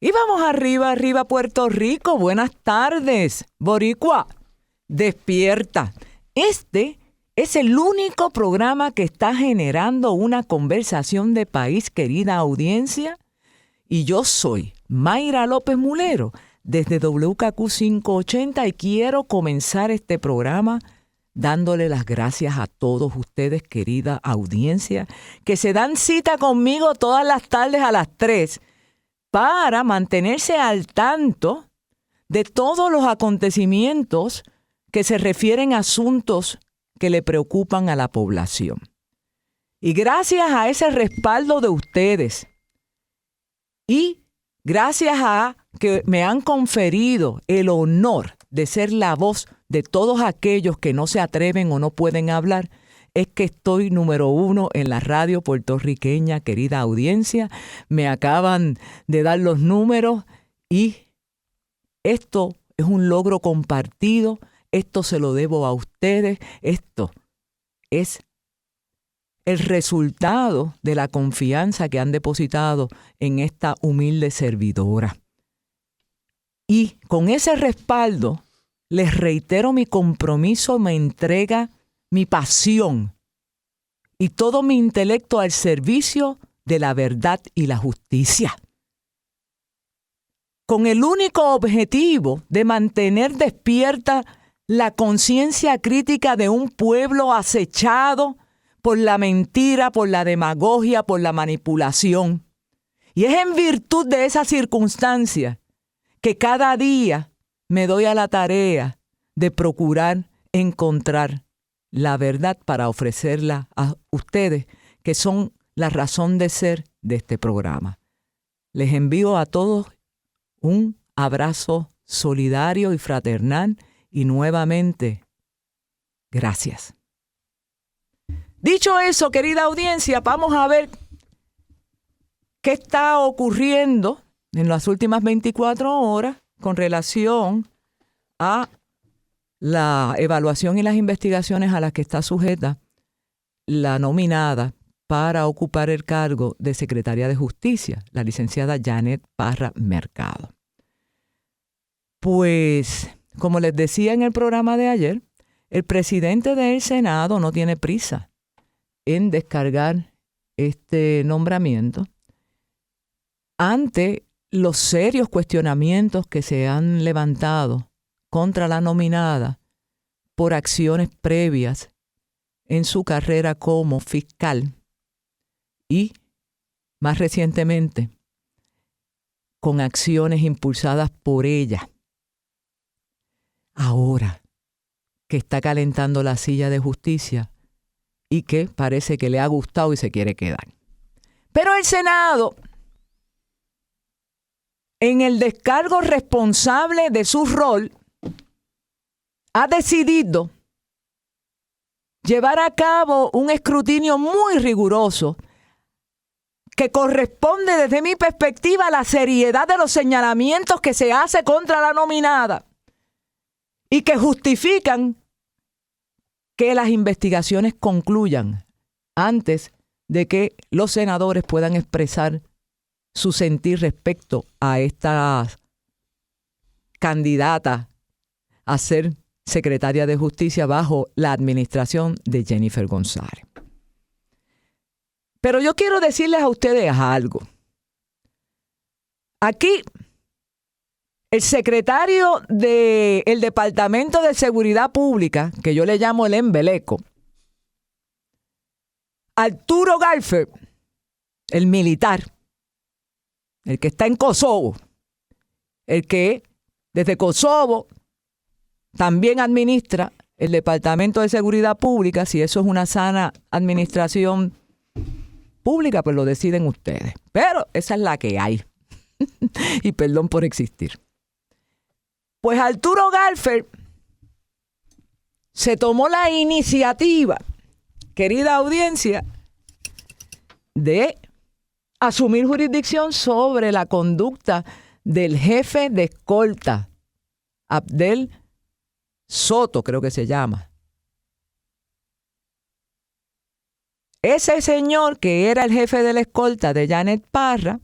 Y vamos arriba, arriba Puerto Rico. Buenas tardes, Boricua. Despierta. Este es el único programa que está generando una conversación de país, querida audiencia. Y yo soy Mayra López Mulero, desde WKQ 580, y quiero comenzar este programa dándole las gracias a todos ustedes, querida audiencia, que se dan cita conmigo todas las tardes a las 3 para mantenerse al tanto de todos los acontecimientos que se refieren a asuntos que le preocupan a la población. Y gracias a ese respaldo de ustedes y gracias a que me han conferido el honor de ser la voz de todos aquellos que no se atreven o no pueden hablar, es que estoy número 1 en la radio puertorriqueña, querida audiencia. Me acaban de dar los números y esto es un logro compartido. Esto se lo debo a ustedes. Esto es el resultado de la confianza que han depositado en esta humilde servidora. Y con ese respaldo, les reitero mi compromiso, mi entrega, mi pasión y todo mi intelecto al servicio de la verdad y la justicia, con el único objetivo de mantener despierta la conciencia crítica de un pueblo acechado por la mentira, por la demagogia, por la manipulación. Y es en virtud de esa circunstancia que cada día me doy a la tarea de procurar encontrar la verdad para ofrecerla a ustedes, que son la razón de ser de este programa. Les envío a todos un abrazo solidario y fraternal y nuevamente, gracias. Dicho eso, querida audiencia, vamos a ver qué está ocurriendo en las últimas 24 horas con relación a la evaluación y las investigaciones a las que está sujeta la nominada para ocupar el cargo de secretaria de Justicia, la licenciada Janet Parra Mercado. Pues, como les decía en el programa de ayer, el presidente del Senado no tiene prisa en descargar este nombramiento ante los serios cuestionamientos que se han levantado contra la nominada por acciones previas en su carrera como fiscal y, más recientemente, con acciones impulsadas por ella. Ahora que está calentando la silla de justicia y que parece que le ha gustado y se quiere quedar. Pero el Senado, en el descargo responsable de su rol, ha decidido llevar a cabo un escrutinio muy riguroso que corresponde desde mi perspectiva a la seriedad de los señalamientos que se hace contra la nominada y que justifican que las investigaciones concluyan antes de que los senadores puedan expresar su sentir respecto a esta candidata a ser secretaria de Justicia bajo la administración de Jennifer González. Pero yo quiero decirles a ustedes algo. Aquí, el secretario del Departamento de Seguridad Pública, que yo le llamo el embeleco, Arturo Galfer, el militar, el que está en Kosovo, el que desde Kosovo también administra el Departamento de Seguridad Pública. Si eso es una sana administración pública, pues lo deciden ustedes. Pero esa es la que hay. Y perdón por existir. Pues Arturo Galfer se tomó la iniciativa, querida audiencia, de asumir jurisdicción sobre la conducta del jefe de escolta, Abdel Soto, creo que se llama. Ese señor que era el jefe de la escolta de Janet Parra,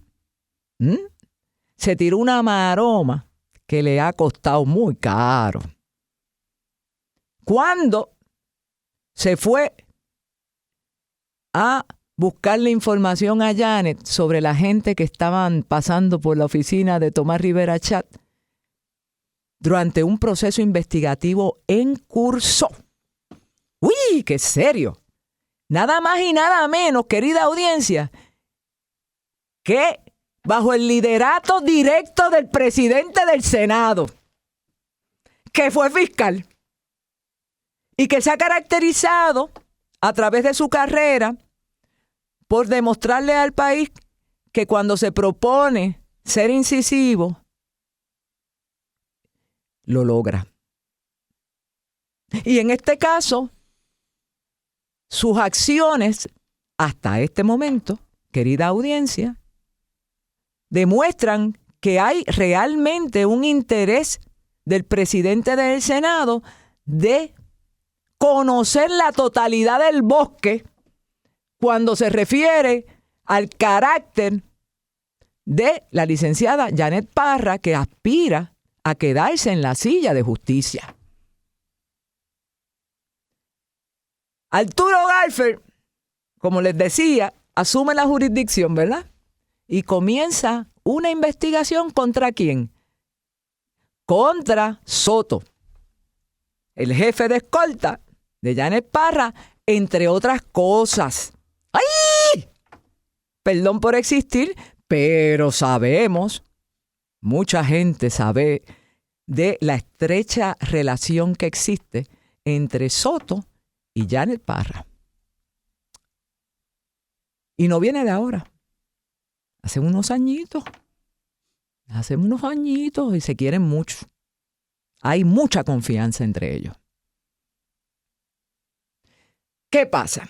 se tiró una maroma que le ha costado muy caro. Cuando se fue a buscarle información a Janet sobre la gente que estaban pasando por la oficina de Tomás Rivera Chat durante un proceso investigativo en curso. ¡Uy, qué serio! Nada más y nada menos, querida audiencia, que bajo el liderato directo del presidente del Senado, que fue fiscal y que se ha caracterizado a través de su carrera por demostrarle al país que cuando se propone ser incisivo, lo logra. Y en este caso, sus acciones hasta este momento, querida audiencia, demuestran que hay realmente un interés del presidente del Senado de conocer la totalidad del bosque cuando se refiere al carácter de la licenciada Janet Parra, que aspira a quedarse en la silla de justicia. Arturo Galfer, como les decía, asume la jurisdicción, ¿verdad? Y comienza una investigación ¿contra quién? Contra Soto, el jefe de escolta de Janet Parra, entre otras cosas. ¡Ay! Perdón por existir, pero sabemos, mucha gente sabe de la estrecha relación que existe entre Soto y Janet Parra. Y no viene de ahora. Hace unos añitos y se quieren mucho. Hay mucha confianza entre ellos. ¿Qué pasa?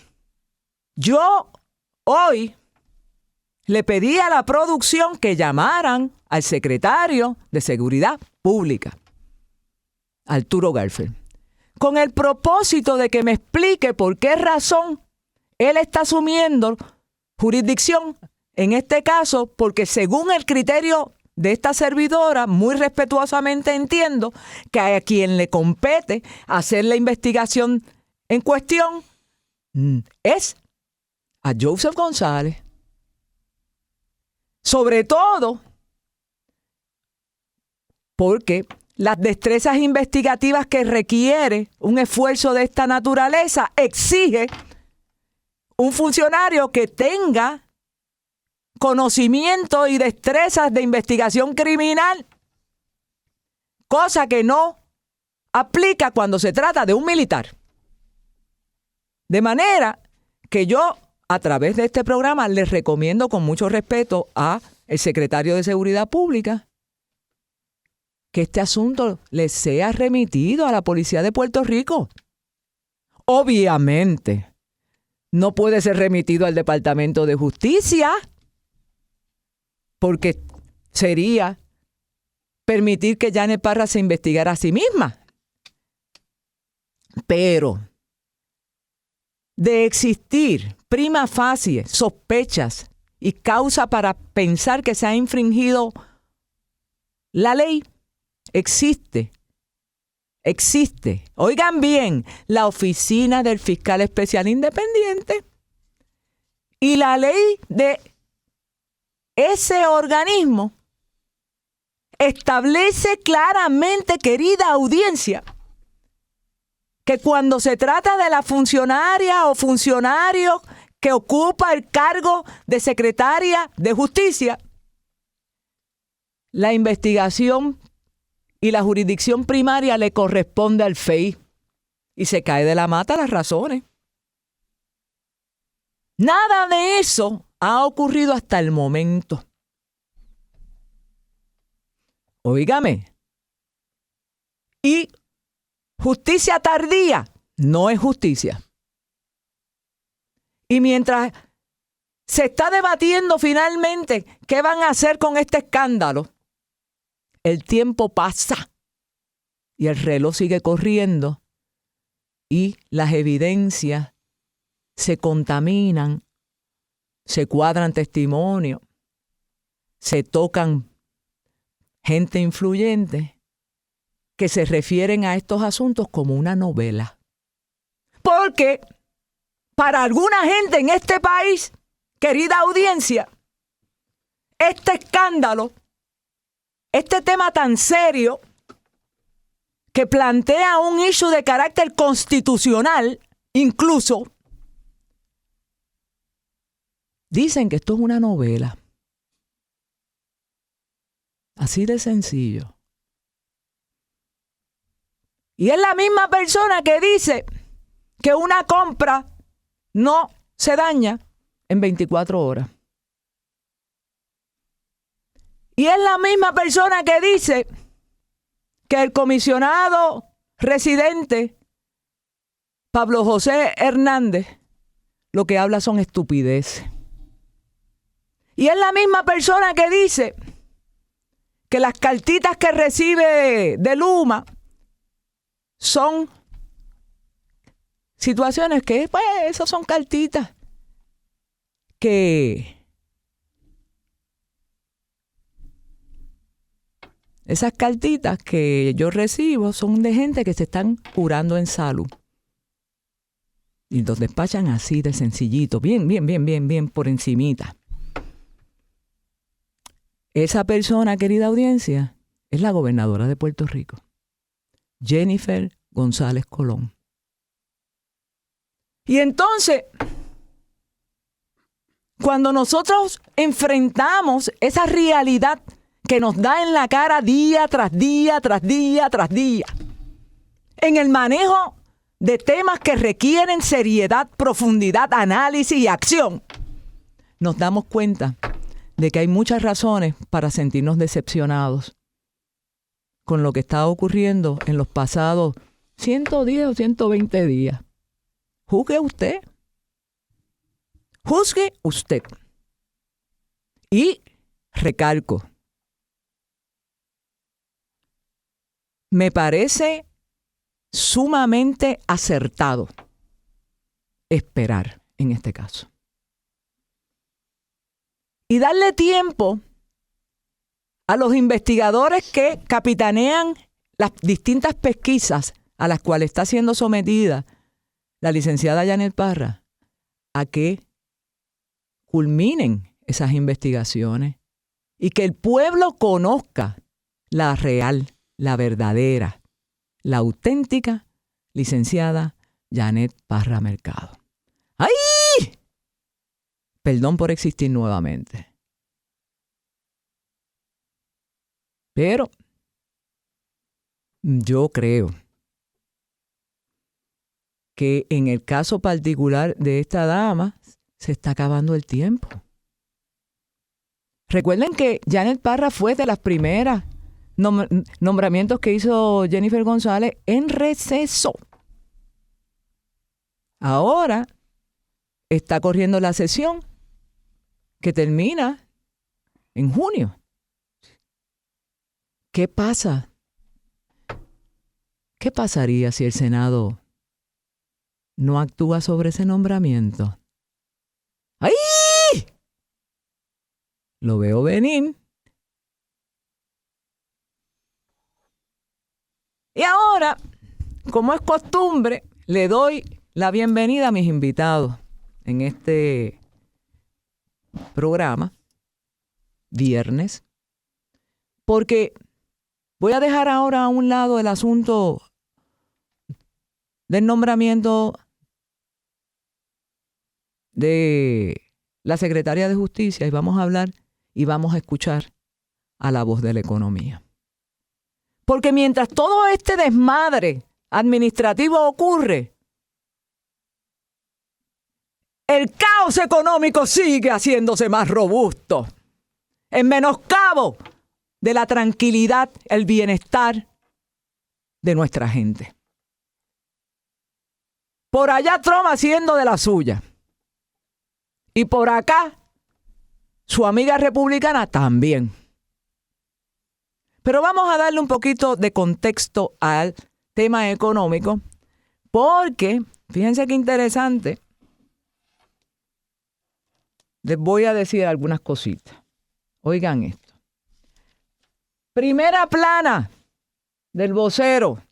Yo hoy le pedí a la producción que llamaran al secretario de Seguridad Pública, Arturo Galfer, con el propósito de que me explique por qué razón él está asumiendo jurisdicción, en este caso, porque según el criterio de esta servidora, muy respetuosamente entiendo que a quien le compete hacer la investigación en cuestión es a Joseph González. Sobre todo porque las destrezas investigativas que requiere un esfuerzo de esta naturaleza exige un funcionario que tenga conocimiento y destrezas de investigación criminal, cosa que no aplica cuando se trata de un militar. De manera que yo, a través de este programa, les recomiendo con mucho respeto a el secretario de Seguridad Pública que este asunto le sea remitido a la Policía de Puerto Rico. Obviamente, no puede ser remitido al Departamento de Justicia, porque sería permitir que Janet Parra se investigara a sí misma. Pero de existir prima facie sospechas y causa para pensar que se ha infringido la ley, existe, oigan bien, la Oficina del Fiscal Especial Independiente, y la ley de ese organismo establece claramente, querida audiencia, que cuando se trata de la funcionaria o funcionario que ocupa el cargo de secretaria de Justicia, la investigación y la jurisdicción primaria le corresponde al FEI y se cae de la mata las razones. Nada de eso ha ocurrido hasta el momento. Óigame. Y justicia tardía no es justicia. Y mientras se está debatiendo finalmente qué van a hacer con este escándalo, el tiempo pasa y el reloj sigue corriendo y las evidencias se contaminan, se cuadran testimonios, se tocan gente influyente que se refieren a estos asuntos como una novela. Porque para alguna gente en este país, querida audiencia, este escándalo, este tema tan serio que plantea un issue de carácter constitucional, incluso, dicen que esto es una novela. Así de sencillo. Y es la misma persona que dice que una compra no se daña en 24 horas. Y es la misma persona que dice que el comisionado residente Pablo José Hernández lo que habla son estupideces. Y es la misma persona que dice que las cartitas que recibe de Luma son situaciones que, pues, esas son cartitas que esas cartitas que yo recibo son de gente que se están curando en salud. Y los despachan así de sencillito, bien por encimita. Esa persona, querida audiencia, es la gobernadora de Puerto Rico, Jennifer González Colón. Y entonces, cuando nosotros enfrentamos esa realidad que nos da en la cara día tras día, tras día, tras día, en el manejo de temas que requieren seriedad, profundidad, análisis y acción, nos damos cuenta de que hay muchas razones para sentirnos decepcionados con lo que está ocurriendo en los pasados 110 o 120 días. Juzgue usted. Juzgue usted. Y recalco, me parece sumamente acertado esperar en este caso. Y darle tiempo a los investigadores que capitanean las distintas pesquisas a las cuales está siendo sometida la licenciada Janet Parra a que culminen esas investigaciones y que el pueblo conozca la real, la verdadera, la auténtica licenciada Janet Parra Mercado. ¡Ay! Perdón por existir nuevamente. Pero yo creo que en el caso particular de esta dama se está acabando el tiempo. Recuerden que Janet Parra fue de las primeras nombramientos que hizo Jennifer González en receso. Ahora está corriendo la sesión que termina en junio. ¿Qué pasa? ¿Qué pasaría si el Senado no actúa sobre ese nombramiento? ¡Ay! Lo veo venir. Y ahora, como es costumbre, le doy la bienvenida a mis invitados en este programa, viernes, porque voy a dejar ahora a un lado el asunto del nombramiento de la secretaria de Justicia y vamos a hablar y vamos a escuchar a la voz de la economía. Porque mientras todo este desmadre administrativo ocurre, el caos económico sigue haciéndose más robusto, en menoscabo de la tranquilidad, el bienestar de nuestra gente. Por allá Trump haciendo de la suya. Y por acá, su amiga republicana también. Pero vamos a darle un poquito de contexto al tema económico, porque, fíjense qué interesante, les voy a decir algunas cositas. Oigan esto. Primera plana del vocero.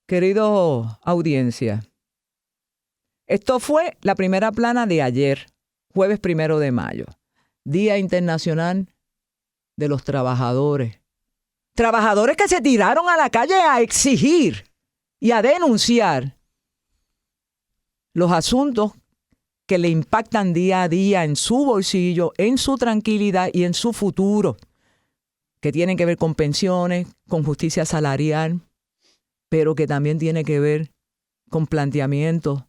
Querido audiencia, esto fue la primera plana de ayer, jueves 1 de mayo, Día Internacional de los Trabajadores. Trabajadores que se tiraron a la calle a exigir y a denunciar los asuntos que le impactan día a día en su bolsillo, en su tranquilidad y en su futuro, que tienen que ver con pensiones, con justicia salarial, pero que también tiene que ver con planteamientos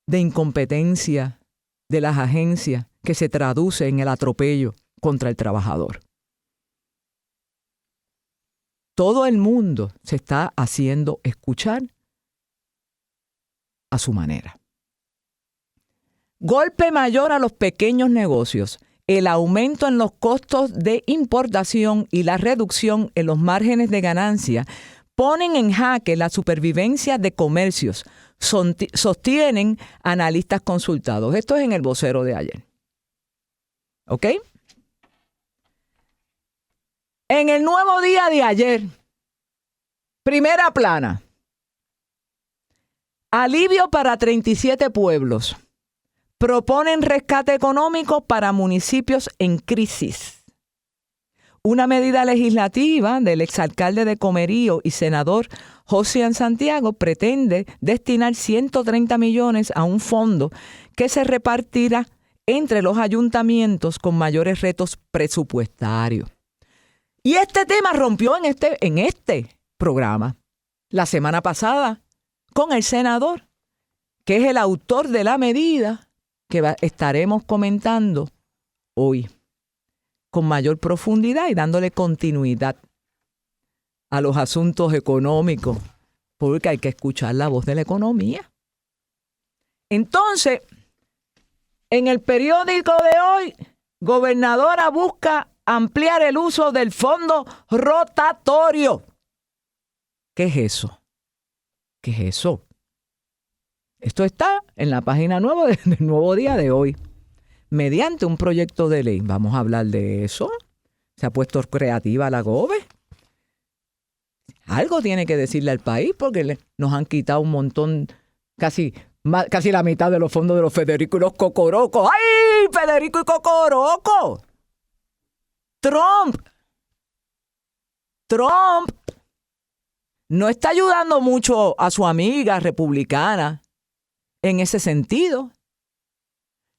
de incompetencia de las agencias que se traduce en el atropello contra el trabajador. Todo el mundo se está haciendo escuchar a su manera. Golpe mayor a los pequeños negocios. El aumento en los costos de importación y la reducción en los márgenes de ganancia ponen en jaque la supervivencia de comercios, sostienen analistas consultados. Esto es en el vocero de ayer. ¿Ok? En el Nuevo Día de ayer, primera plana. Alivio para 37 pueblos. Proponen rescate económico para municipios en crisis. Una medida legislativa del exalcalde de Comerío y senador Josian Santiago pretende destinar 130 millones a un fondo que se repartirá entre los ayuntamientos con mayores retos presupuestarios. Y este tema rompió en este programa la semana pasada con el senador, que es el autor de la medida que estaremos comentando hoy con mayor profundidad y dándole continuidad a los asuntos económicos, porque hay que escuchar la voz de la economía. Entonces, en el periódico de hoy, gobernadora busca ampliar el uso del fondo rotatorio. ¿Qué es eso? ¿Qué es eso? Esto está en la página nueva del Nuevo Día de hoy. Mediante un proyecto de ley. Vamos a hablar de eso. Se ha puesto creativa la GOBE. Algo tiene que decirle al país porque nos han quitado un montón, casi la mitad de los fondos de los Federico y los Cocorocos. ¡Ay, Federico y Cocoroco! Trump no está ayudando mucho a su amiga republicana en ese sentido.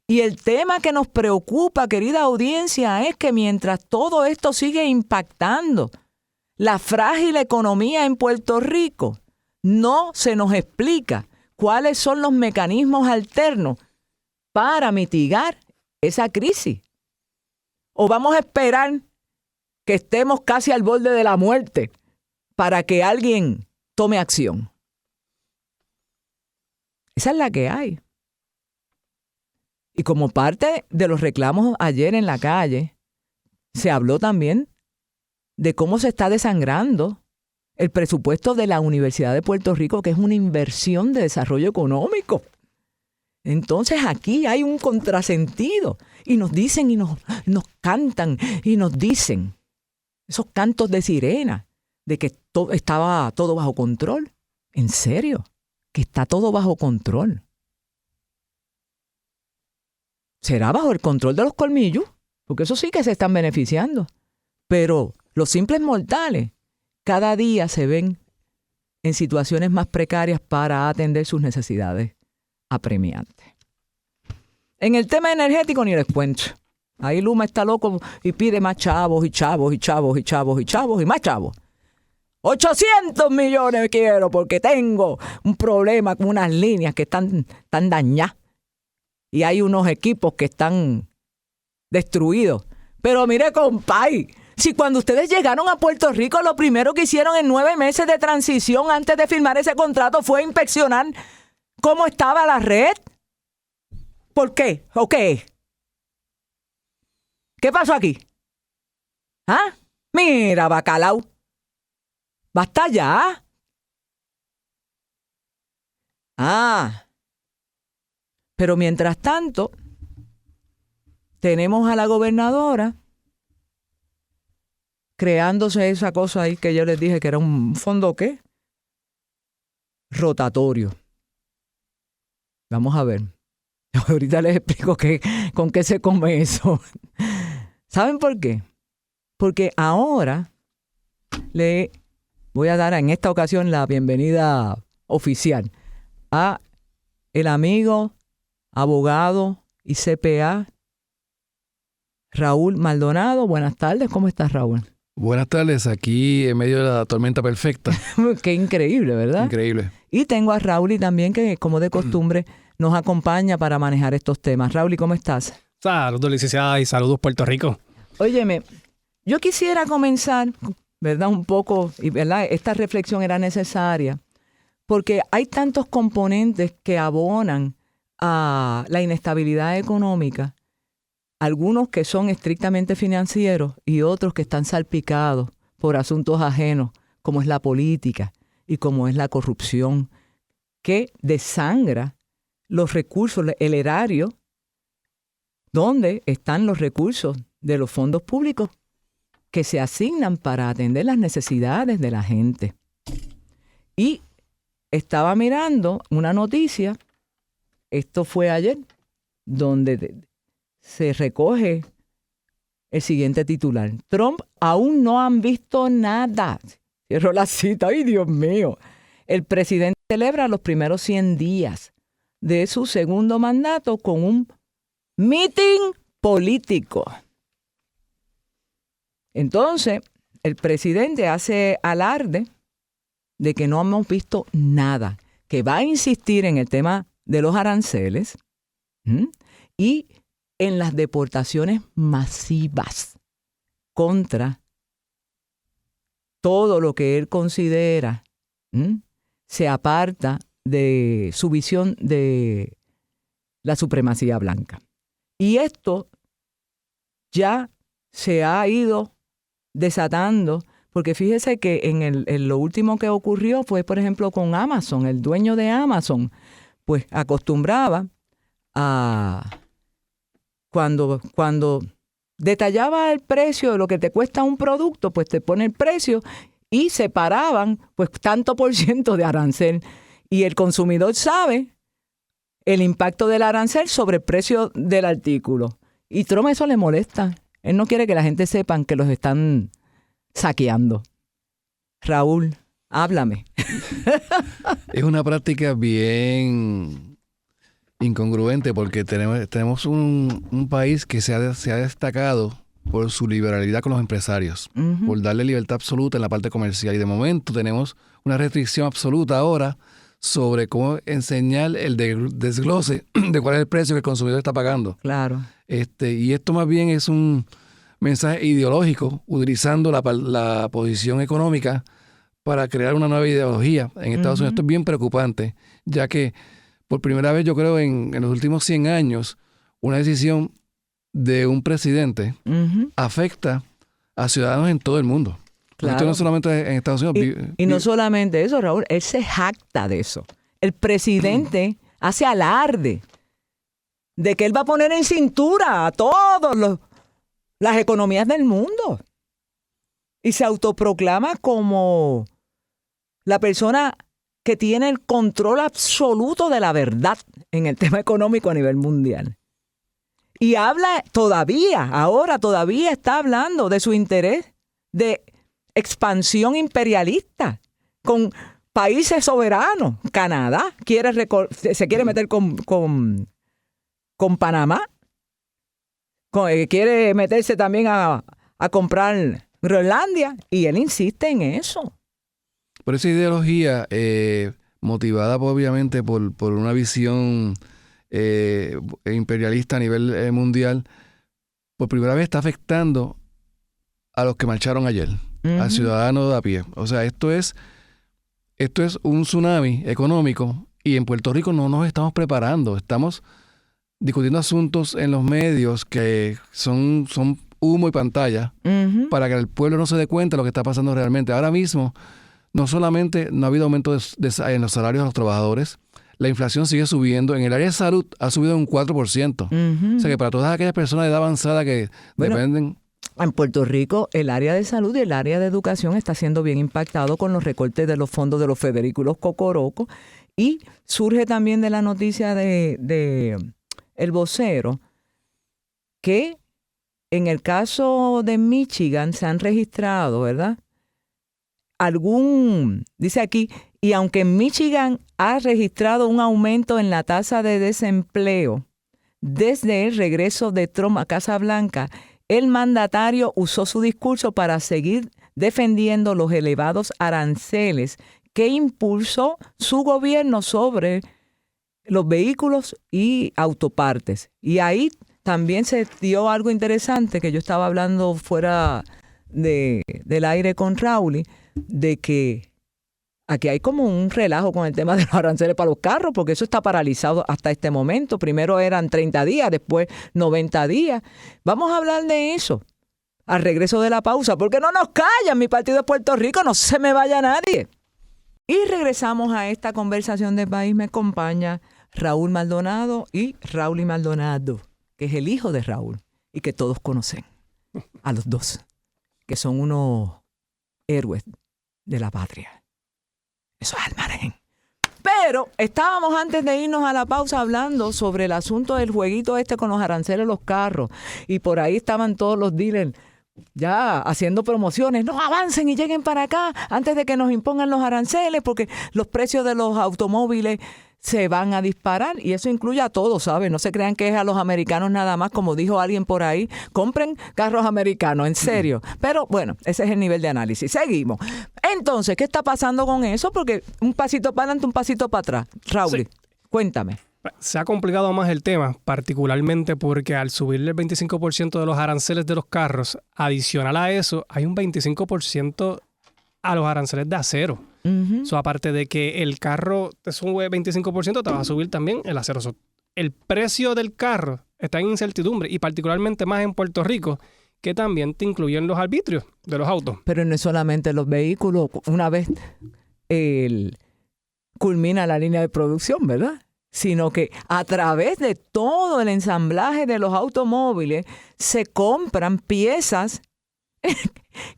Y el tema que nos preocupa, querida audiencia, es que mientras todo esto sigue impactando la frágil economía en Puerto Rico, no se nos explica cuáles son los mecanismos alternos para mitigar esa crisis. ¿O vamos a esperar que estemos casi al borde de la muerte para que alguien tome acción? Esa es la que hay. Y como parte de los reclamos ayer en la calle, se habló también de cómo se está desangrando el presupuesto de la Universidad de Puerto Rico, que es una inversión de desarrollo económico. Entonces aquí hay un contrasentido. Y nos dicen y nos cantan y nos dicen esos cantos de sirena de que estaba todo bajo control. ¿En serio? Que está todo bajo control. ¿Será bajo el control de los colmillos? Porque eso sí que se están beneficiando. Pero los simples mortales cada día se ven en situaciones más precarias para atender sus necesidades apremiantes. En el tema energético ni les cuento. Ahí Luma está loco y pide más chavos y chavos y chavos y chavos y chavos y más chavos. 800 millones quiero porque tengo un problema con unas líneas que están dañadas. Y hay unos equipos que están destruidos. Pero mire, compay, si cuando ustedes llegaron a Puerto Rico, lo primero que hicieron en 9 meses de transición antes de firmar ese contrato fue inspeccionar cómo estaba la red. ¿Por qué? ¿O qué? ¿Qué pasó aquí? ¿Ah? Mira, bacalao. ¡Basta ya! Pero mientras tanto, tenemos a la gobernadora creándose esa cosa ahí que yo les dije que era un fondo, ¿qué? Rotatorio. Vamos a ver. Ahorita les explico con qué se come eso. ¿Saben por qué? Porque ahora le voy a dar en esta ocasión la bienvenida oficial a el amigo, abogado y CPA Raúl Maldonado. Buenas tardes, ¿cómo estás, Raúl? Buenas tardes, aquí en medio de la tormenta perfecta. Qué increíble, ¿verdad? Increíble. Y tengo a Raúl y también que, como de costumbre, nos acompaña para manejar estos temas. Raúl, ¿cómo estás? Saludos, licenciada, y saludos, Puerto Rico. Óyeme, yo quisiera comenzar, ¿verdad? Un poco, y ¿verdad? Esta reflexión era necesaria, porque hay tantos componentes que abonan a la inestabilidad económica, algunos que son estrictamente financieros y otros que están salpicados por asuntos ajenos, como es la política y como es la corrupción, que desangra los recursos, el erario, donde están los recursos de los fondos públicos que se asignan para atender las necesidades de la gente. Y estaba mirando una noticia, esto fue ayer, donde se recoge el siguiente titular. Trump aún no han visto nada. Cierro la cita. ¡Ay, Dios mío! El presidente celebra los primeros 100 días de su segundo mandato con un meeting político. Entonces, el presidente hace alarde de que no hemos visto nada, que va a insistir en el tema de los aranceles y en las deportaciones masivas contra todo lo que él considera se aparta de su visión de la supremacía blanca. Y esto ya se ha ido desatando, porque fíjese que en lo último que ocurrió fue, por ejemplo, con Amazon. El dueño de Amazon, pues acostumbraba a cuando detallaba el precio de lo que te cuesta un producto, pues te pone el precio y separaban pues tanto por ciento de arancel. Y el consumidor sabe el impacto del arancel sobre el precio del artículo. Y Trump eso le molesta. Él no quiere que la gente sepan que los están saqueando. Raúl, háblame. Es una práctica bien incongruente porque tenemos un país que se ha destacado por su liberalidad con los empresarios, por darle libertad absoluta en la parte comercial. Y de momento tenemos una restricción absoluta ahora sobre cómo enseñar el desglose de cuál es el precio que el consumidor está pagando. Claro. Y esto más bien es un mensaje ideológico, utilizando la posición económica para crear una nueva ideología. En Estados Unidos esto es bien preocupante, ya que por primera vez, yo creo, en los últimos 100 años, una decisión de un presidente afecta a ciudadanos en todo el mundo. Claro. Esto no solamente en Estados Unidos. Y no solamente eso, Raúl, él se jacta de eso. El presidente hace alarde de que él va a poner en cintura a todas las economías del mundo. Y se autoproclama como la persona que tiene el control absoluto de la verdad en el tema económico a nivel mundial. Y habla ahora todavía está hablando de su interés de expansión imperialista con países soberanos. Canadá se quiere meter con Panamá. Quiere meterse también a comprar Groenlandia. Y él insiste en eso. Por esa ideología, motivada obviamente por una visión imperialista a nivel mundial, por primera vez está afectando a los que marcharon ayer, al ciudadano de a pie. O sea, esto es un tsunami económico y en Puerto Rico no nos estamos preparando. Estamos discutiendo asuntos en los medios que son humo y pantalla para que el pueblo no se dé cuenta de lo que está pasando realmente. Ahora mismo, no solamente no ha habido aumento en los salarios de los trabajadores, la inflación sigue subiendo. En el área de salud ha subido un 4%. O sea que para todas aquellas personas de edad avanzada que dependen En Puerto Rico, el área de salud y el área de educación está siendo bien impactado con los recortes de los fondos de los federículos Cocoroco, y surge también de la noticia de El Vocero que en el caso de Michigan se han registrado, ¿verdad? Dice aquí, y aunque Michigan ha registrado un aumento en la tasa de desempleo desde el regreso de Trump a Casa Blanca, el mandatario usó su discurso para seguir defendiendo los elevados aranceles que impulsó su gobierno sobre los vehículos y autopartes. Y ahí también se dio algo interesante que yo estaba hablando fuera del aire con Raúl, de que aquí hay como un relajo con el tema de los aranceles para los carros, porque eso está paralizado hasta este momento. Primero eran 30 días, después 90 días. Vamos a hablar de eso al regreso de la pausa, porque no nos callan, mi partido de Puerto Rico, no se me vaya nadie. Y regresamos a esta conversación de país. Me acompaña Raúl Maldonado y Raúl Maldonado, que es el hijo de Raúl y que todos conocen, a los dos, que son unos héroes de la patria. Eso es al margen. Pero estábamos antes de irnos a la pausa hablando sobre el asunto del jueguito con los aranceles de los carros. Y por ahí estaban todos los dealers ya haciendo promociones. No avancen y lleguen para acá antes de que nos impongan los aranceles, porque los precios de los automóviles se van a disparar, y eso incluye a todos, ¿sabes? No se crean que es a los americanos nada más, como dijo alguien por ahí. Compren carros americanos, en serio. Pero bueno, ese es el nivel de análisis. Seguimos. Entonces, ¿qué está pasando con eso? Porque un pasito para adelante, un pasito para atrás. Raúl, sí. Cuéntame. Se ha complicado más el tema, particularmente porque al subirle el 25% de los aranceles de los carros, adicional a eso, hay un 25% a los aranceles de acero. Uh-huh. So, aparte de que el carro te sube 25%, te va a subir también el acero. So, el precio del carro está en incertidumbre, y particularmente más en Puerto Rico, que también te incluyen los arbitrios de los autos. Pero no es solamente los vehículos. Una vez culmina la línea de producción, ¿verdad? Sino que a través de todo el ensamblaje de los automóviles se compran piezas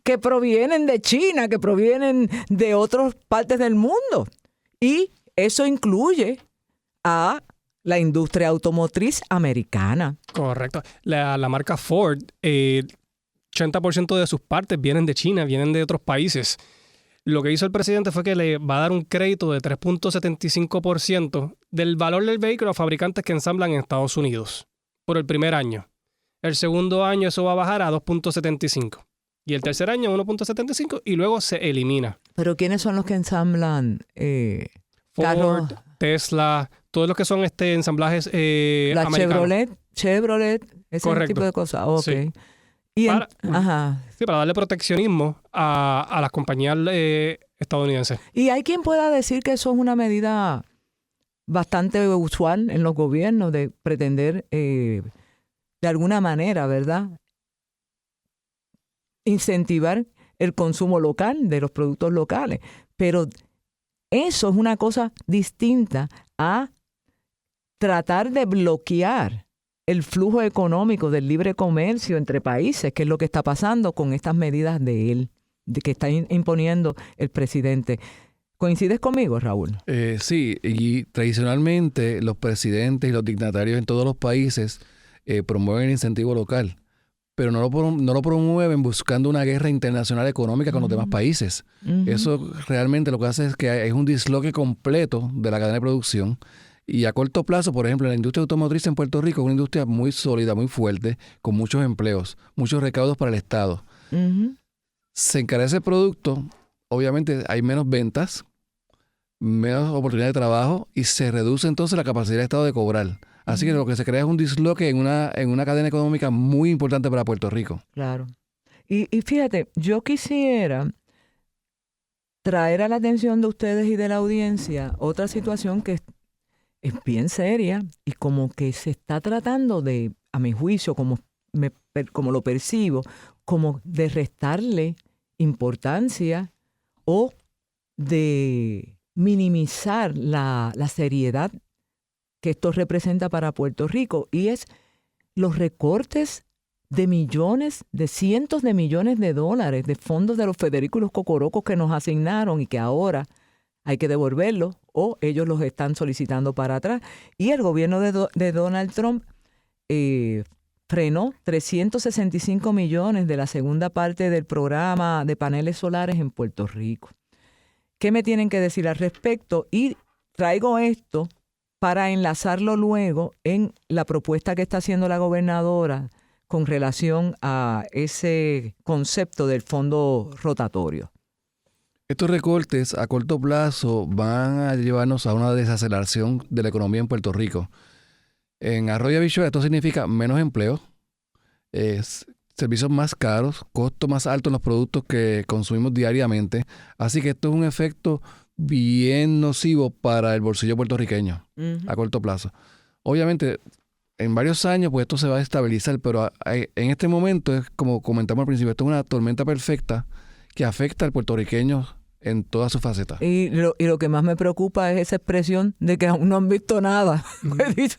que provienen de China, que provienen de otras partes del mundo. Y eso incluye a la industria automotriz americana. Correcto. La marca Ford, 80% de sus partes vienen de China, vienen de otros países. Lo que hizo el presidente fue que le va a dar un crédito de 3.75% del valor del vehículo a fabricantes que ensamblan en Estados Unidos por el primer año. El segundo año eso va a bajar a 2.75%. Y el tercer año 1.75%, y luego se elimina. ¿Pero quiénes son los que ensamblan Ford, carros? Tesla, todos los que son ensamblajes la americanos. Chevrolet, ese Correcto. tipo de cosas. Okay. Sí. Y para darle proteccionismo a las compañías estadounidenses. Y hay quien pueda decir que eso es una medida bastante usual en los gobiernos, de pretender de alguna manera, ¿verdad?, incentivar el consumo local de los productos locales. Pero eso es una cosa distinta a tratar de bloquear el flujo económico del libre comercio entre países, que es lo que está pasando con estas medidas de que está imponiendo el presidente. ¿Coincides conmigo, Raúl? Sí, y tradicionalmente los presidentes y los dignatarios en todos los países promueven el incentivo local, pero no lo promueven buscando una guerra internacional económica con los demás países. Uh-huh. Eso realmente lo que hace es que es un disloque completo de la cadena de producción. Y a corto plazo, por ejemplo, la industria automotriz en Puerto Rico es una industria muy sólida, muy fuerte, con muchos empleos, muchos recaudos para el Estado. Uh-huh. Se encarece el producto, obviamente hay menos ventas, menos oportunidad de trabajo, y se reduce entonces la capacidad del Estado de cobrar. Así que lo que se crea es un disloque en una cadena económica muy importante para Puerto Rico. Claro. Y fíjate, yo quisiera traer a la atención de ustedes y de la audiencia otra situación que es bien seria y como que se está tratando de, a mi juicio, como lo percibo, como de restarle importancia o de minimizar la seriedad que esto representa para Puerto Rico, y es los recortes de millones, de cientos de millones de dólares de fondos de los Federículos Cocorocos que nos asignaron y que ahora hay que devolverlos o ellos los están solicitando para atrás. Y el gobierno de Donald Trump frenó 365 millones de la segunda parte del programa de paneles solares en Puerto Rico. ¿Qué me tienen que decir al respecto? Y traigo esto para enlazarlo luego en la propuesta que está haciendo la gobernadora con relación a ese concepto del fondo rotatorio. Estos recortes a corto plazo van a llevarnos a una desaceleración de la economía en Puerto Rico. En Arroyo Habichuela esto significa menos empleo, servicios más caros, costos más altos en los productos que consumimos diariamente. Así que esto es un efecto bien nocivo para el bolsillo puertorriqueño a corto plazo. Obviamente, en varios años pues esto se va a estabilizar, pero en este momento es como comentamos al principio, esto es una tormenta perfecta que afecta al puertorriqueño en todas sus facetas. Y lo que más me preocupa es esa expresión de que aún no han visto nada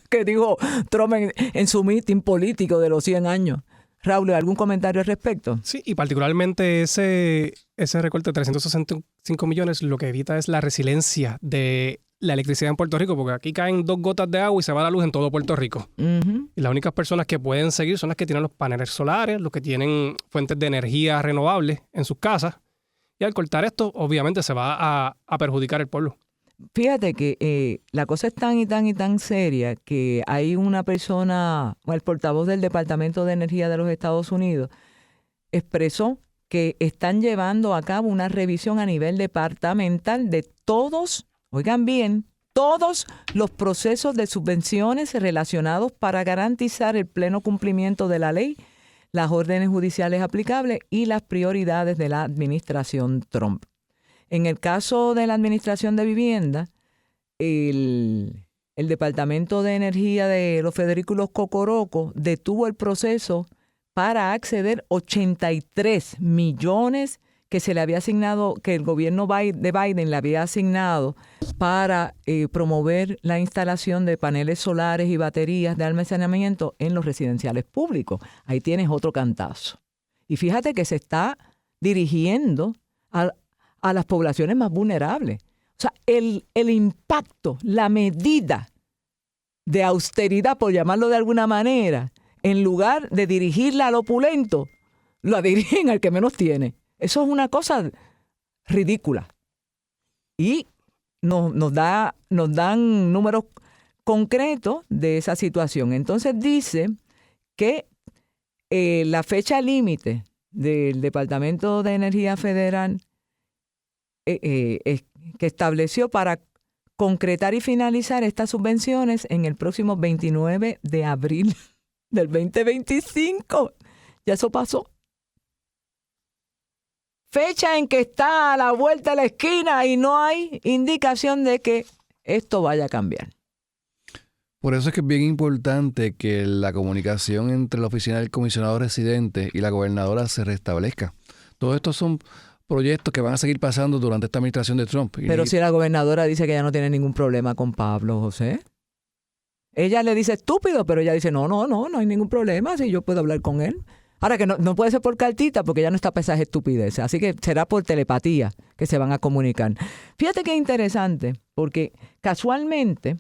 que dijo Trump en su meeting político de los 100 años. Raúl, ¿algún comentario al respecto? Sí, y particularmente ese recorte de 365 millones lo que evita es la resiliencia de la electricidad en Puerto Rico, porque aquí caen 2 gotas de agua y se va la luz en todo Puerto Rico. Y las únicas personas que pueden seguir son las que tienen los paneles solares, los que tienen fuentes de energía renovables en sus casas. Y al cortar esto, obviamente se va a perjudicar el pueblo. Fíjate que la cosa es tan y tan seria que hay una persona, el portavoz del Departamento de Energía de los Estados Unidos, expresó que están llevando a cabo una revisión a nivel departamental de todos, oigan bien, todos los procesos de subvenciones relacionados para garantizar el pleno cumplimiento de la ley, las órdenes judiciales aplicables y las prioridades de la administración Trump. En el caso de la Administración de Vivienda, el Departamento de Energía de los Federículos Cocorocos detuvo el proceso para acceder 83 millones que se le había asignado, que el gobierno de Biden le había asignado para promover la instalación de paneles solares y baterías de almacenamiento en los residenciales públicos. Ahí tienes otro cantazo. Y fíjate que se está dirigiendo a las poblaciones más vulnerables. O sea, el impacto, la medida de austeridad, por llamarlo de alguna manera, en lugar de dirigirla al opulento, la dirigen al que menos tiene. Eso es una cosa ridícula. Y nos dan números concretos de esa situación. Entonces dice que la fecha límite del Departamento de Energía Federal que estableció para concretar y finalizar estas subvenciones en el próximo 29 de abril del 2025. Ya eso pasó. Fecha en que está a la vuelta de la esquina y no hay indicación de que esto vaya a cambiar. Por eso es que es bien importante que la comunicación entre la oficina del comisionado residente y la gobernadora se restablezca. Todos estos son proyectos que van a seguir pasando durante esta administración de Trump. Pero si la gobernadora dice que ya no tiene ningún problema con Pablo, José. Ella le dice estúpido, pero ella dice no hay ningún problema, si yo puedo hablar con él. Ahora que no puede ser por cartita porque ya no está para esas estupideces, así que será por telepatía que se van a comunicar. Fíjate qué interesante, porque casualmente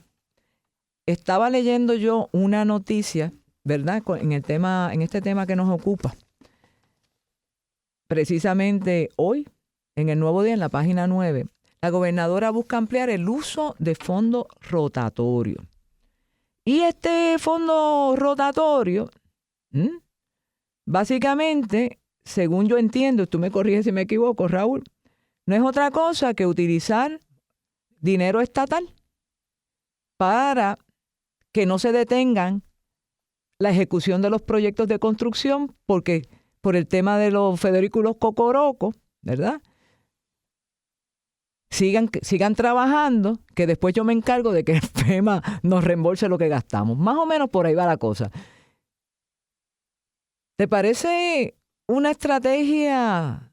estaba leyendo yo una noticia, ¿verdad? En este tema que nos ocupa. Precisamente hoy, en el Nuevo Día, en la página 9, la gobernadora busca ampliar el uso de fondo rotatorio. Y este fondo rotatorio, básicamente, según yo entiendo, tú me corriges si me equivoco, Raúl, no es otra cosa que utilizar dinero estatal para que no se detengan la ejecución de los proyectos de construcción, porque por el tema de los Federículos Cocorocos, ¿verdad? Sigan trabajando, que después yo me encargo de que el FEMA nos reembolse lo que gastamos. Más o menos por ahí va la cosa. ¿Te parece una estrategia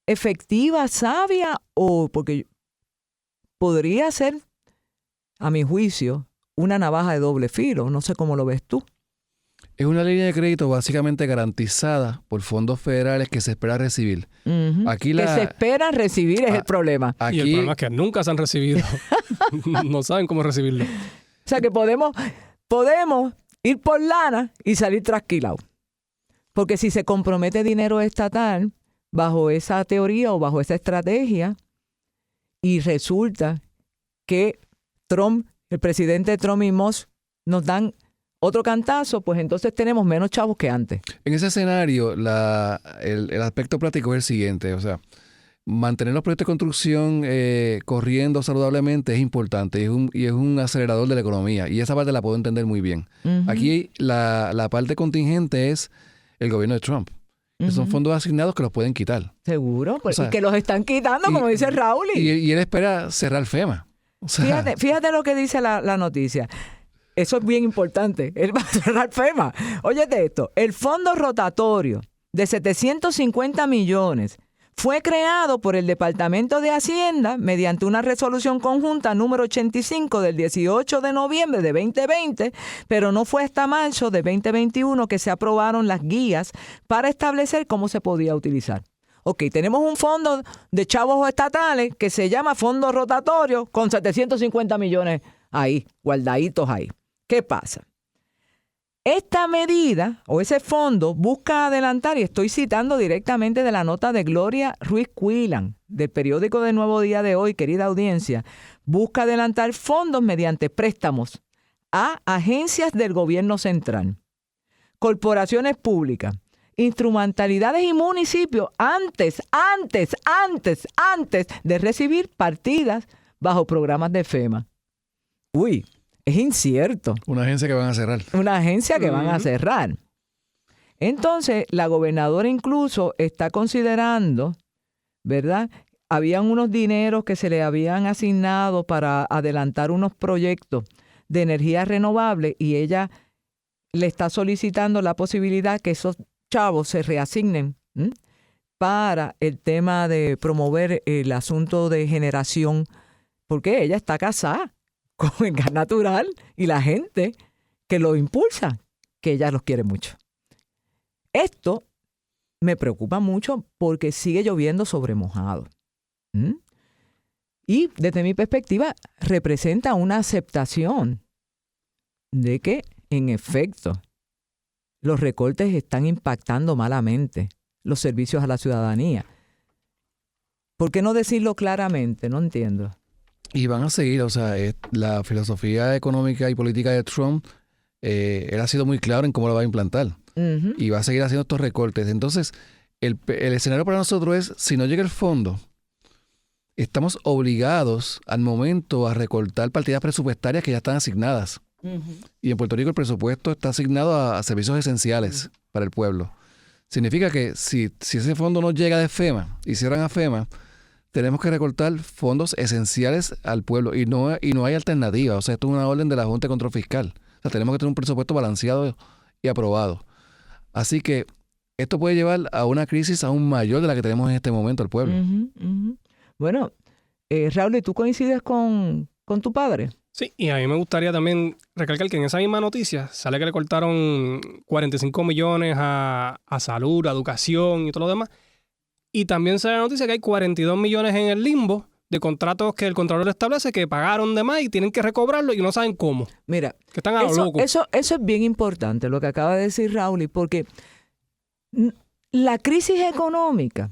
efectiva, sabia? O porque podría ser, a mi juicio, una navaja de doble filo. No sé cómo lo ves tú. Es una línea de crédito básicamente garantizada por fondos federales que se espera recibir. Aquí que se esperan recibir es el problema. Y el problema es que nunca se han recibido. No saben cómo recibirlo. O sea que podemos ir por lana y salir trasquilados. Porque si se compromete dinero estatal bajo esa teoría o bajo esa estrategia y resulta que Trump, el presidente Trump y Musk nos dan otro cantazo, pues entonces tenemos menos chavos que antes. En ese escenario, el aspecto práctico es el siguiente, o sea, mantener los proyectos de construcción corriendo saludablemente es importante y es un acelerador de la economía, y esa parte la puedo entender muy bien. Aquí la parte contingente es el gobierno de Trump. Que son fondos asignados que los pueden quitar. Seguro, pues, o sea, y que los están quitando, como dice Raúl. Y él espera cerrar FEMA. O sea, fíjate lo que dice la noticia. Eso es bien importante. Él va a cerrar FEMA. Óyete esto. El fondo rotatorio de 750 millones fue creado por el Departamento de Hacienda mediante una resolución conjunta número 85 del 18 de noviembre de 2020, pero no fue hasta marzo de 2021 que se aprobaron las guías para establecer cómo se podía utilizar. Ok, tenemos un fondo de chavos estatales que se llama Fondo Rotatorio con 750 millones ahí, guardaditos ahí. ¿Qué pasa? Esta medida o ese fondo busca adelantar, y estoy citando directamente de la nota de Gloria Ruiz Cuilan, del periódico de Nuevo Día de Hoy, querida audiencia, busca adelantar fondos mediante préstamos a agencias del gobierno central, corporaciones públicas, instrumentalidades y municipios antes de recibir partidas bajo programas de FEMA. Uy, es incierto. Una agencia que van a cerrar. Una agencia que van a cerrar. Entonces, la gobernadora incluso está considerando, ¿verdad? Habían unos dineros que se le habían asignado para adelantar unos proyectos de energía renovable y ella le está solicitando la posibilidad que esos chavos se reasignen para el tema de promover el asunto de generación, porque ella está casada con el gas natural y la gente que lo impulsa, que ella los quiere mucho. Esto me preocupa mucho porque sigue lloviendo sobre mojado. Y desde mi perspectiva representa una aceptación de que, en efecto, los recortes están impactando malamente los servicios a la ciudadanía. ¿Por qué no decirlo claramente? No entiendo. Y van a seguir, o sea, la filosofía económica y política de Trump, él ha sido muy claro en cómo lo va a implantar. Y va a seguir haciendo estos recortes. Entonces, el escenario para nosotros es, si no llega el fondo, estamos obligados al momento a recortar partidas presupuestarias que ya están asignadas. Y en Puerto Rico el presupuesto está asignado a servicios esenciales para el pueblo. Significa que si ese fondo no llega de FEMA y cierran a FEMA, tenemos que recortar fondos esenciales al pueblo y no hay alternativa. O sea, esto es una orden de la Junta de Control Fiscal. O sea, tenemos que tener un presupuesto balanceado y aprobado. Así que esto puede llevar a una crisis aún mayor de la que tenemos en este momento al pueblo. Bueno, Raúl, ¿y tú coincides con tu padre? Sí, y a mí me gustaría también recalcar que en esa misma noticia sale que le cortaron 45 millones a salud, a educación y todo lo demás. Y también sale la noticia que hay 42 millones en el limbo de contratos que el Contralor establece que pagaron de más y tienen que recobrarlo y no saben cómo. Mira, que están a lo loco. Eso es bien importante lo que acaba de decir Raúl, porque la crisis económica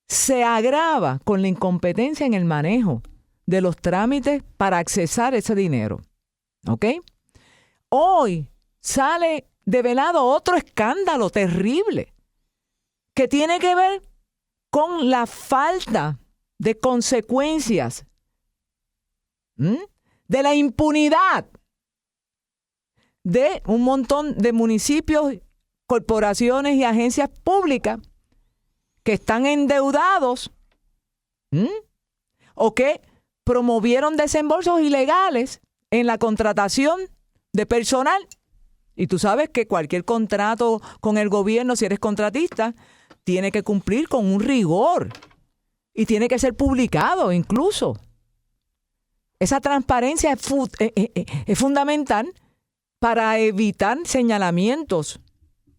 se agrava con la incompetencia en el manejo de los trámites para accesar ese dinero. ¿Ok? Hoy sale develado otro escándalo terrible que tiene que ver con la falta de consecuencias de la impunidad de un montón de municipios, corporaciones y agencias públicas que están endeudados o que promovieron desembolsos ilegales en la contratación de personal. Y tú sabes que cualquier contrato con el gobierno, si eres contratista, tiene que cumplir con un rigor y tiene que ser publicado incluso. Esa transparencia es fundamental para evitar señalamientos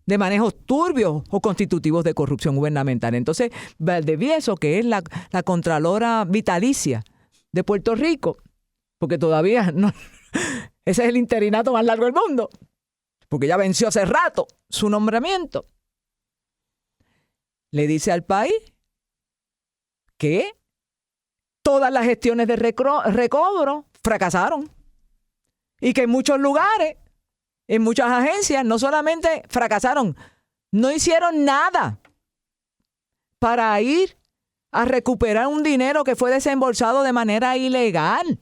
de manejos turbios o constitutivos de corrupción gubernamental. Entonces, Valdivieso, que es la Contralora vitalicia de Puerto Rico, porque todavía no, ese es el interinato más largo del mundo, porque ya venció hace rato su nombramiento, le dice al país que todas las gestiones de recobro fracasaron y que en muchos lugares, en muchas agencias, no solamente fracasaron, no hicieron nada para ir a recuperar un dinero que fue desembolsado de manera ilegal.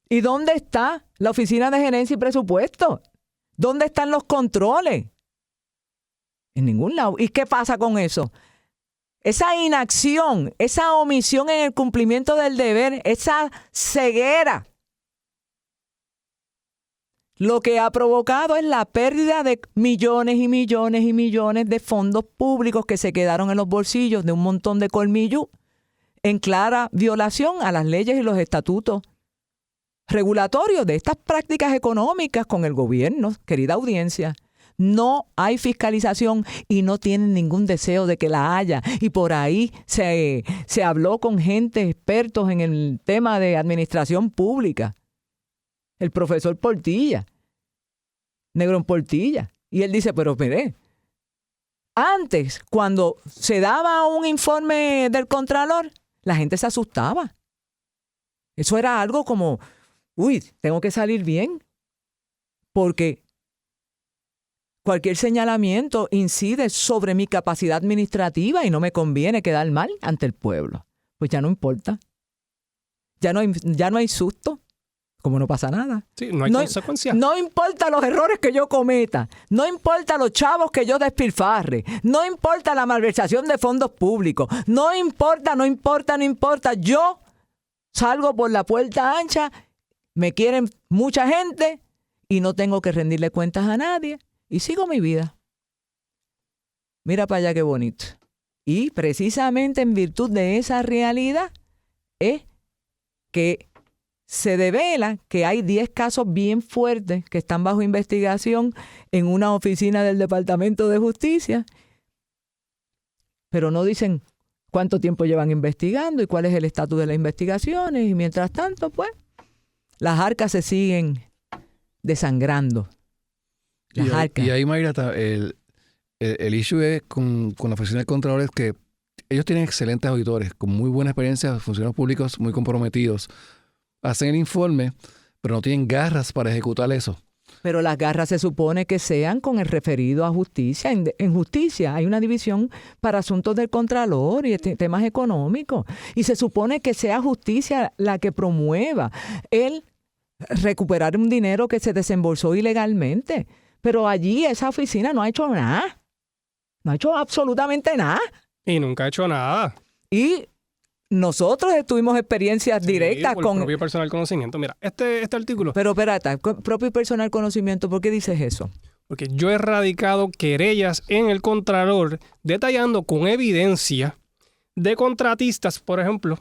¿Y dónde está la Oficina de Gerencia y Presupuesto? ¿Dónde están los controles? En ningún lado. ¿Y qué pasa con eso? Esa inacción, esa omisión en el cumplimiento del deber, esa ceguera, lo que ha provocado es la pérdida de millones y millones y millones de fondos públicos que se quedaron en los bolsillos de un montón de colmillos en clara violación a las leyes y los estatutos regulatorios de estas prácticas económicas con el gobierno, querida audiencia. No hay fiscalización y no tienen ningún deseo de que la haya. Y por ahí se habló con gente expertos en el tema de administración pública. El profesor Portilla, Negrón Portilla. Y él dice, pero mire, antes, cuando se daba un informe del Contralor, la gente se asustaba. Eso era algo como, uy, tengo que salir bien, porque cualquier señalamiento incide sobre mi capacidad administrativa y no me conviene quedar mal ante el pueblo. Pues ya no importa. Ya no hay susto. Como no pasa nada. Sí, no hay consecuencias. No importa los errores que yo cometa, no importa los chavos que yo despilfarre, no importa la malversación de fondos públicos, no importa. Yo salgo por la puerta ancha, me quieren mucha gente y no tengo que rendirle cuentas a nadie y sigo mi vida. Mira para allá qué bonito. Y precisamente en virtud de esa realidad es que se devela que hay 10 casos bien fuertes que están bajo investigación en una oficina del Departamento de Justicia, pero no dicen cuánto tiempo llevan investigando y cuál es el estatus de las investigaciones. Y mientras tanto, pues, las arcas se siguen desangrando. Las arcas. Y ahí, Mayra, el issue es con la oficina del Contralor es que ellos tienen excelentes auditores, con muy buena experiencia, funcionarios públicos muy comprometidos. Hacen el informe, pero no tienen garras para ejecutar eso. Pero las garras se supone que sean con el referido a justicia. En justicia hay una división para asuntos del Contralor y temas económicos. Y se supone que sea justicia la que promueva el recuperar un dinero que se desembolsó ilegalmente. Pero allí esa oficina no ha hecho nada. No ha hecho absolutamente nada. Y nunca ha hecho nada. Y nosotros tuvimos experiencias directas con propio y personal conocimiento. Mira, este artículo. Pero espérate, propio y personal conocimiento, ¿por qué dices eso? Porque yo he radicado querellas en el Contralor detallando con evidencia de contratistas, por ejemplo,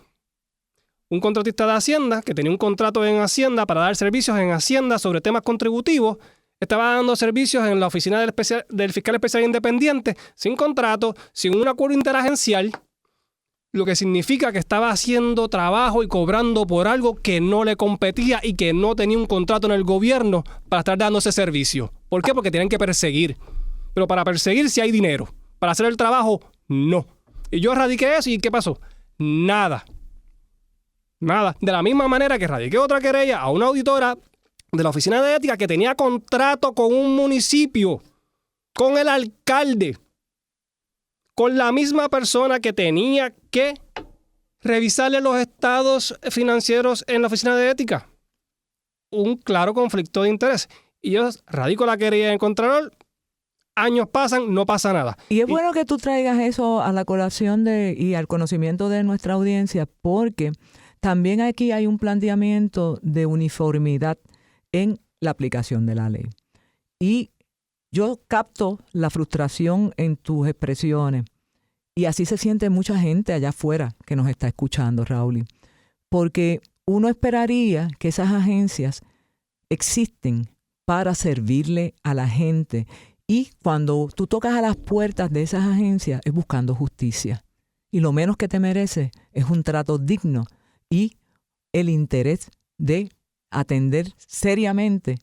un contratista de Hacienda que tenía un contrato en Hacienda para dar servicios en Hacienda sobre temas contributivos, estaba dando servicios en la oficina del fiscal especial independiente sin contrato, sin un acuerdo interagencial, lo que significa que estaba haciendo trabajo y cobrando por algo que no le competía y que no tenía un contrato en el gobierno para estar dando ese servicio. ¿Por qué? Porque tienen que perseguir. Pero para perseguir sí hay dinero. Para hacer el trabajo, no. Y yo radiqué eso y ¿qué pasó? Nada. Nada. De la misma manera que radiqué otra querella a una auditora de la Oficina de Ética que tenía contrato con un municipio, con el alcalde, con la misma persona que tenía que revisarle los estados financieros en la Oficina de Ética. Un claro conflicto de interés. Y yo radico la querella en el Contralor, años pasan, no pasa nada. Y es bueno que tú traigas eso a la colación y al conocimiento de nuestra audiencia, porque también aquí hay un planteamiento de uniformidad en la aplicación de la ley. Y yo capto la frustración en tus expresiones y así se siente mucha gente allá afuera que nos está escuchando, Raúl, porque uno esperaría que esas agencias existen para servirle a la gente. Y cuando tú tocas a las puertas de esas agencias es buscando justicia. Y lo menos que te merece es un trato digno y el interés de atender seriamente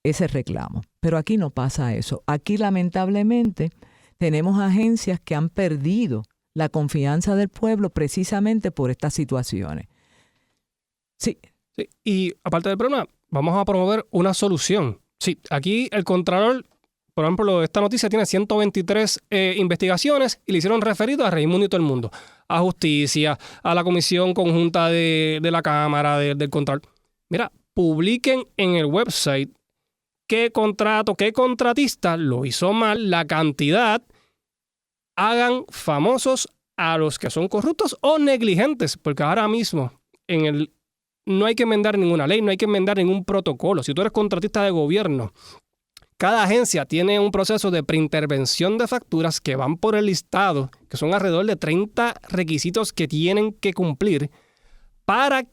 ese reclamo. Pero aquí no pasa eso. Aquí lamentablemente tenemos agencias que han perdido la confianza del pueblo precisamente por estas situaciones. Sí. Y aparte del problema, vamos a promover una solución. Sí, aquí el Contralor, por ejemplo, esta noticia tiene 123 investigaciones y le hicieron referido a Raimundo y todo el mundo, a Justicia, a la Comisión Conjunta de la Cámara, del Contralor. Mira, publiquen en el website qué contrato, qué contratista lo hizo mal, la cantidad, hagan famosos a los que son corruptos o negligentes, porque ahora mismo no hay que enmendar ninguna ley, no hay que enmendar ningún protocolo. Si tú eres contratista de gobierno, cada agencia tiene un proceso de preintervención de facturas que van por el listado, que son alrededor de 30 requisitos que tienen que cumplir para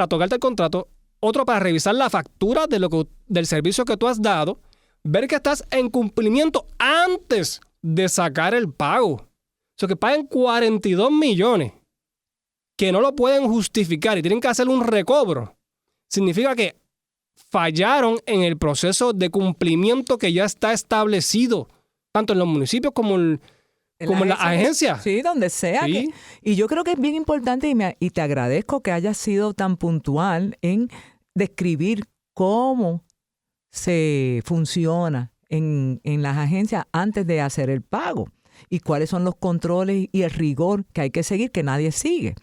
tocarte el contrato, otro para revisar la factura del servicio que tú has dado, ver que estás en cumplimiento antes de sacar el pago. O sea, que paguen 42 millones, que no lo pueden justificar y tienen que hacer un recobro. Significa que fallaron en el proceso de cumplimiento que ya está establecido, tanto en los municipios como en las agencias. Sí, donde sea. Sí. Y yo creo que es bien importante y te agradezco que hayas sido tan puntual en describir cómo se funciona en las agencias antes de hacer el pago y cuáles son los controles y el rigor que hay que seguir, que nadie sigue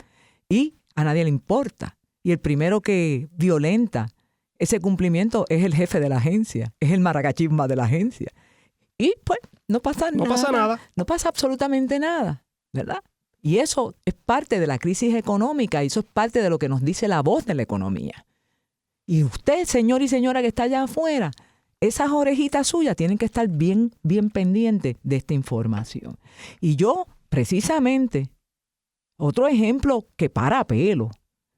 y a nadie le importa. Y el primero que violenta ese cumplimiento es el jefe de la agencia, es el maracachisma de la agencia. Y pues no pasa nada. No pasa absolutamente nada, ¿verdad? Y eso es parte de la crisis económica y eso es parte de lo que nos dice la voz de la economía. Y usted, señor y señora que está allá afuera, esas orejitas suyas tienen que estar bien, bien pendientes de esta información. Y yo, precisamente, otro ejemplo que para pelo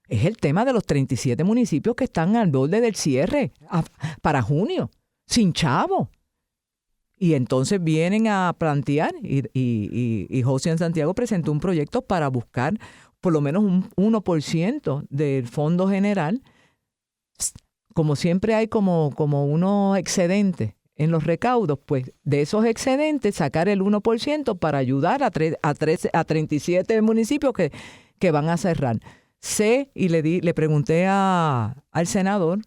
es el tema de los 37 municipios que están al borde del cierre para junio, sin chavo. Y entonces vienen a plantear, y José en Santiago presentó un proyecto para buscar por lo menos un 1% del fondo general. Como siempre hay como unos excedentes en los recaudos, pues de esos excedentes sacar el 1% para ayudar a 37 municipios que van a cerrar. Le pregunté al senador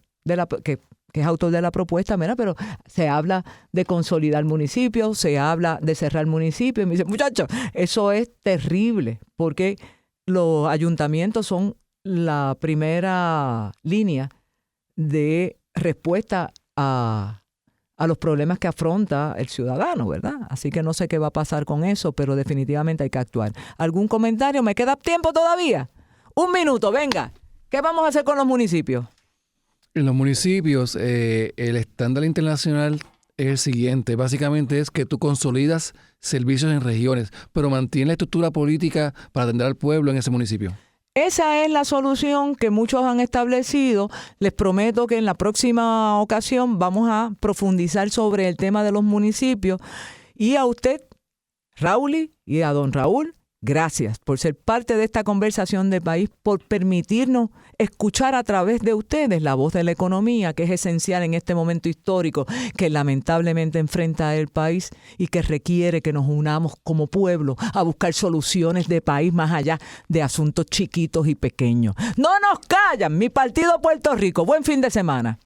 que es autor de la propuesta, mira, pero se habla de consolidar municipios, se habla de cerrar municipios. Y me dice, muchachos, eso es terrible, porque los ayuntamientos son la primera línea de respuesta a los problemas que afronta el ciudadano, ¿verdad? Así que no sé qué va a pasar con eso, pero definitivamente hay que actuar. ¿Algún comentario? ¿Me queda tiempo todavía? 1 minuto, venga. ¿Qué vamos a hacer con los municipios? En los municipios, el estándar internacional es el siguiente. Básicamente es que tú consolidas servicios en regiones, pero mantienes la estructura política para atender al pueblo en ese municipio. Esa es la solución que muchos han establecido. Les prometo que en la próxima ocasión vamos a profundizar sobre el tema de los municipios. Y a usted, Raúl, y a don Raúl, gracias por ser parte de esta conversación de país, por permitirnos escuchar a través de ustedes la voz de la economía, que es esencial en este momento histórico que lamentablemente enfrenta el país y que requiere que nos unamos como pueblo a buscar soluciones de país más allá de asuntos chiquitos y pequeños. No nos callan, mi partido Puerto Rico. Buen fin de semana.